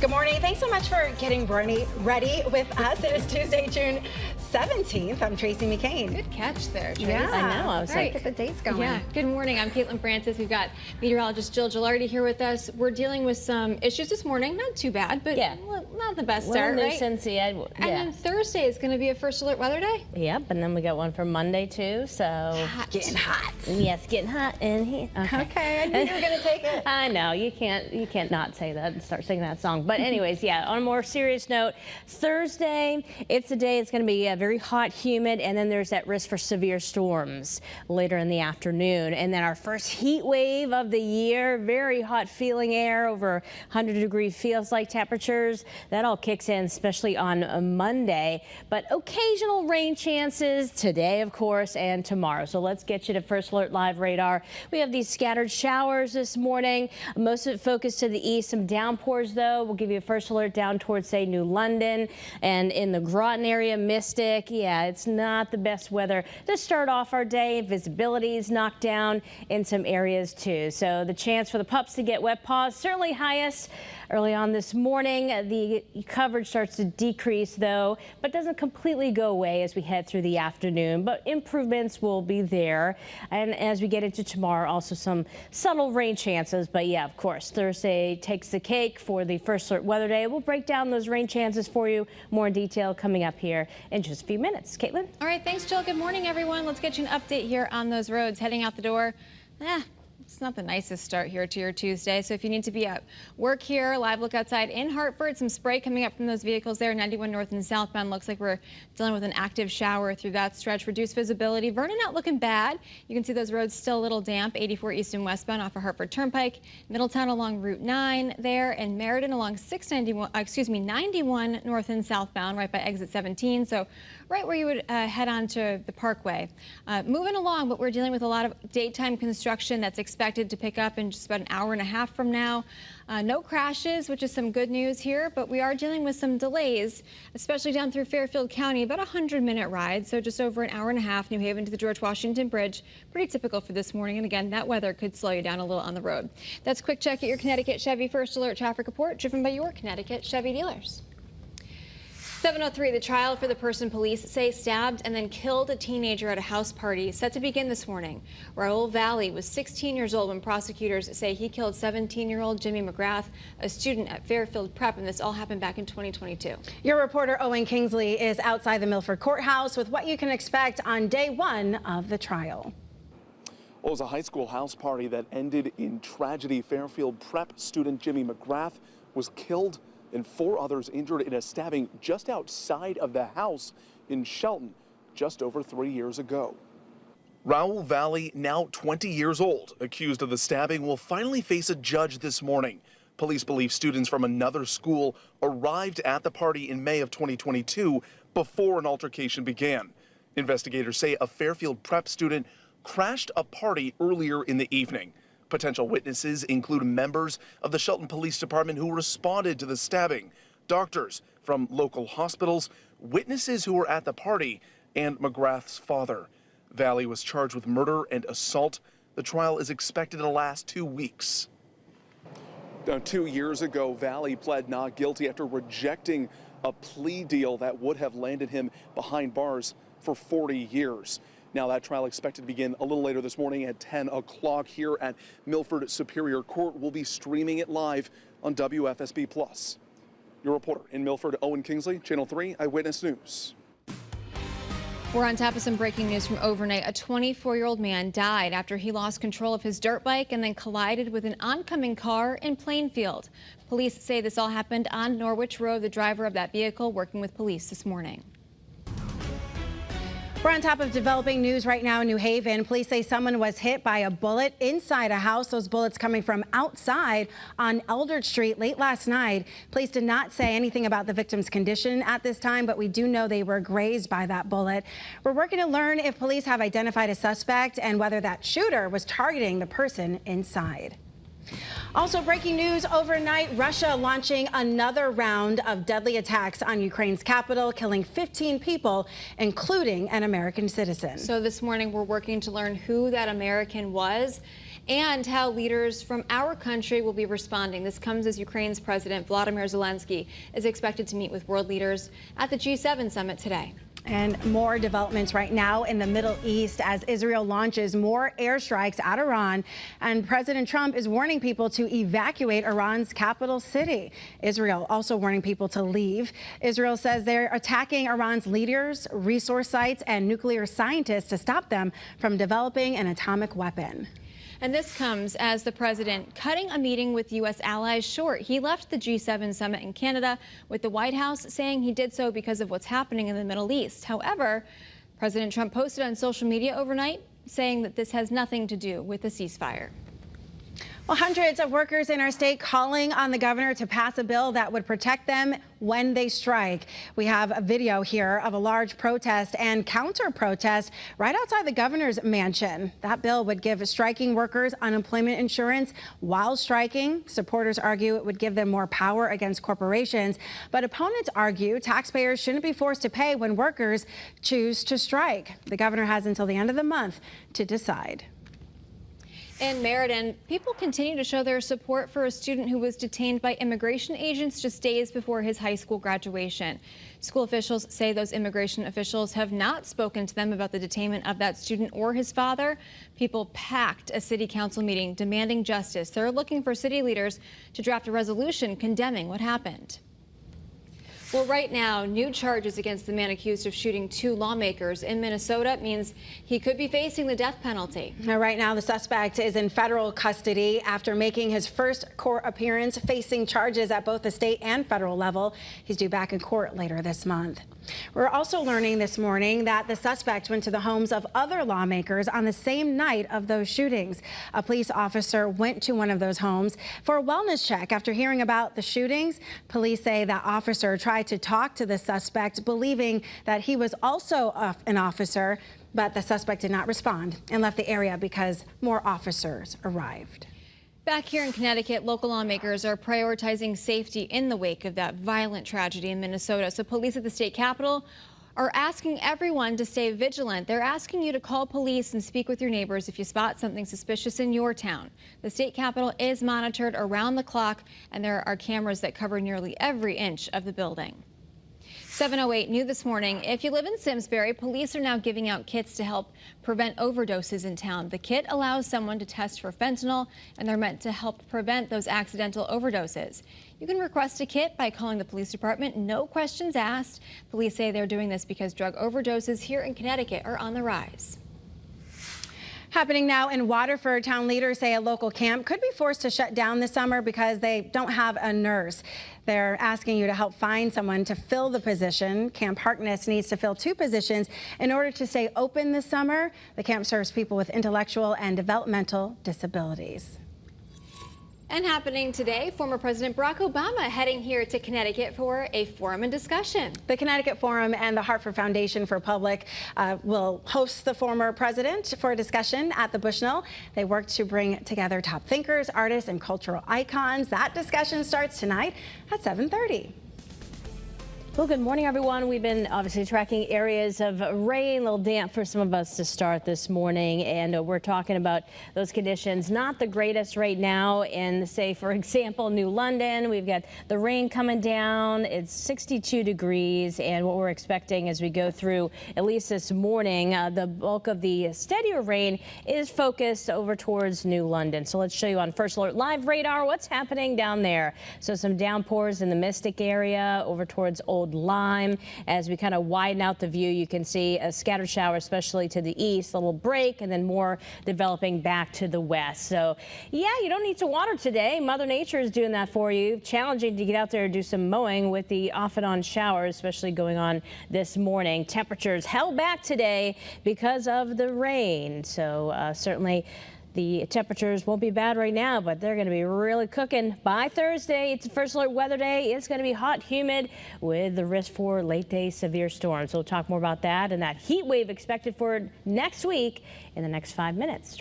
Good morning. Thanks so much for getting ready with us. It is Tuesday, June 17th. I'm Tracey McCain. Good catch there, Trace. Yeah, I know. I was like, get the dates going. Yeah. Good morning. I'm Caitlin Francis. We've got meteorologist Jill Gilardi here with us. We're dealing with some issues this morning. Not too bad, but not the best start, right? And then Thursday is going to be a first alert weather day. Yep, and then we got one for Monday too. So Hot. Getting hot. Yes, getting hot in here. Okay, I knew you were going to take it. I know you can't not say that and start singing that song. But anyways, yeah. On a more serious note, Thursday, it's a day. It's going to be very hot, humid, and then there's that risk for severe storms later in the afternoon. And then our first heat wave of the year, very hot feeling air, over 100-degree feels like temperatures. That all kicks in, especially on a Monday. But occasional rain chances today, of course, and tomorrow. So let's get you to First Alert Live radar. We have these scattered showers this morning. Most of it focused to the east. Some downpours, though. We'll give you a first alert down towards, say, New London and in the Groton area, Mystic. Yeah, it's not the best weather to start off our day. Visibility is knocked down in some areas, too. So the chance for the pups to get wet paws certainly highest early on this morning. The coverage starts to decrease, though, but doesn't completely go away as we head through the afternoon. But improvements will be there. And as we get into tomorrow, also some subtle rain chances. But yeah, of course, Thursday takes the cake for the First Alert Weather Day. We'll break down those rain chances for you more in detail coming up here in just a few minutes. Caitlin? All right, thanks, Jill. Good morning, everyone. Let's get you an update here on those roads heading out the door. It's not the nicest start here to your Tuesday, so if you need to be at work here, live look outside in Hartford. Some spray coming up from those vehicles there, 91 north and southbound. Looks like we're dealing with an active shower through that stretch. Reduced visibility. Vernon not looking bad. You can see those roads still a little damp. 84 east and westbound off of Hartford Turnpike. Middletown along Route 9 there, and Meriden along 91 north and southbound right by exit 17. So right where you would head on to the Parkway. Moving along, but we're dealing with a lot of daytime construction that's expected to pick up in just about an hour and a half from now. No crashes, which is some good news here, but we are dealing with some delays, especially down through Fairfield County, about a 100-minute ride, so just over an hour and a half. New Haven to the George Washington Bridge, pretty typical for this morning. And again, that weather could slow you down a little on the road. That's a quick check at your Connecticut Chevy First Alert traffic report, driven by your Connecticut Chevy dealers. 7:03, the trial for the person police say stabbed and then killed a teenager at a house party set to begin this morning. Raul Valley was 16 years old when prosecutors say he killed 17-year-old Jimmy McGrath, a student at Fairfield Prep, and this all happened back in 2022. Your reporter Owen Kingsley is outside the Milford Courthouse with what you can expect on day one of the trial. Well, it was a high school house party that ended in tragedy. Fairfield Prep student Jimmy McGrath was killed and 4 others injured in a stabbing just outside of the house in Shelton just over 3 years ago. Raul Valley, now 20 years old, accused of the stabbing, will finally face a judge this morning. Police believe students from another school arrived at the party in May of 2022 before an altercation began. Investigators say a Fairfield Prep student crashed a party earlier in the evening. Potential witnesses include members of the Shelton Police Department who responded to the stabbing, doctors from local hospitals, witnesses who were at the party, and McGrath's father. Valley was charged with murder and assault. The trial is expected to last 2 weeks. Now, 2 years ago, Valley pled not guilty after rejecting a plea deal that would have landed him behind bars for 40 years. Now, that trial expected to begin a little later this morning at 10 o'clock here at Milford Superior Court. We'll be streaming it live on WFSB+. Your reporter in Milford, Owen Kingsley, Channel 3 Eyewitness News. We're on top of some breaking news from overnight. A 24-year-old man died after he lost control of his dirt bike and then collided with an oncoming car in Plainfield. Police say this all happened on Norwich Road. The driver of that vehicle working with police this morning. We're on top of developing news right now in New Haven. Police say someone was hit by a bullet inside a house. Those bullets coming from outside on Eldridge Street late last night. Police did not say anything about the victim's condition at this time, but we do know they were grazed by that bullet. We're working to learn if police have identified a suspect and whether that shooter was targeting the person inside. Also breaking news overnight, Russia launching another round of deadly attacks on Ukraine's capital, killing 15 people, including an American citizen. So this morning we're working to learn who that American was and how leaders from our country will be responding. This comes as Ukraine's President Volodymyr Zelensky is expected to meet with world leaders at the G7 summit today. And more developments right now in the Middle East as Israel launches more airstrikes at Iran. And President Trump is warning people to evacuate Iran's capital city. Israel also warning people to leave. Israel says they're attacking Iran's leaders, resource sites, and nuclear scientists to stop them from developing an atomic weapon. And this comes as the president cutting a meeting with U.S. allies short. He left the G7 summit in Canada with the White House saying he did so because of what's happening in the Middle East. However, President Trump posted on social media overnight saying that this has nothing to do with the ceasefire. Well, hundreds of workers in our state calling on the governor to pass a bill that would protect them when they strike. We have a video here of a large protest and counter-protest right outside the governor's mansion. That bill would give striking workers unemployment insurance while striking. Supporters argue it would give them more power against corporations, but opponents argue taxpayers shouldn't be forced to pay when workers choose to strike. The governor has until the end of the month to decide. In Meriden, people continue to show their support for a student who was detained by immigration agents just days before his high school graduation. School officials say those immigration officials have not spoken to them about the detainment of that student or his father. People packed a city council meeting demanding justice. They're looking for city leaders to draft a resolution condemning what happened. Well, right now, new charges against the man accused of shooting 2 lawmakers in Minnesota means he could be facing the death penalty. Now, right now, the suspect is in federal custody after making his first court appearance, facing charges at both the state and federal level. He's due back in court later this month. We're also learning this morning that the suspect went to the homes of other lawmakers on the same night of those shootings. A police officer went to one of those homes for a wellness check after hearing about the shootings. Police say that officer tried to talk to the suspect, believing that he was also an officer, but the suspect did not respond and left the area because more officers arrived. Back here in Connecticut, local lawmakers are prioritizing safety in the wake of that violent tragedy in Minnesota. So police at the state capitol are asking everyone to stay vigilant. They're asking you to call police and speak with your neighbors if you spot something suspicious in your town. The state capitol is monitored around the clock, and there are cameras that cover nearly every inch of the building. 7:08 new this morning. If you live in Simsbury, police are now giving out kits to help prevent overdoses in town. The kit allows someone to test for fentanyl, and they're meant to help prevent those accidental overdoses. You can request a kit by calling the police department, no questions asked. Police say they're doing this because drug overdoses here in Connecticut are on the rise. Happening now in Waterford, town leaders say a local camp could be forced to shut down this summer because they don't have a nurse. They're asking you to help find someone to fill the position. Camp Harkness needs to fill 2 positions in order to stay open this summer. The camp serves people with intellectual and developmental disabilities. And happening today, former President Barack Obama heading here to Connecticut for a forum and discussion. The Connecticut Forum and the Hartford Foundation for Public will host the former president for a discussion at the Bushnell. They work to bring together top thinkers, artists, and cultural icons. That discussion starts tonight at 7:30. Well, good morning, everyone. We've been obviously tracking areas of rain, a little damp for some of us to start this morning. And we're talking about those conditions, not the greatest right now in, say, for example, New London. We've got the rain coming down. It's 62 degrees. And what we're expecting as we go through, at least this morning, the bulk of the steadier rain is focused over towards New London. So let's show you on First Alert Live radar what's happening down there. So some downpours in the Mystic area over towards Old Lyme. As we kind of widen out the view, you can see a scattered shower, especially to the east, a little break, and then more developing back to the west. So yeah, you don't need to water today. Mother Nature is doing that for you. Challenging to get out there and do some mowing with the off and on showers, especially going on this morning. Temperatures held back today because of the rain. So certainly the temperatures won't be bad right now, but they're going to be really cooking by Thursday. It's First Alert Weather Day. It's going to be hot, humid, with the risk for late day severe storms. So we'll talk more about that and that heat wave expected for next week in the next 5 minutes.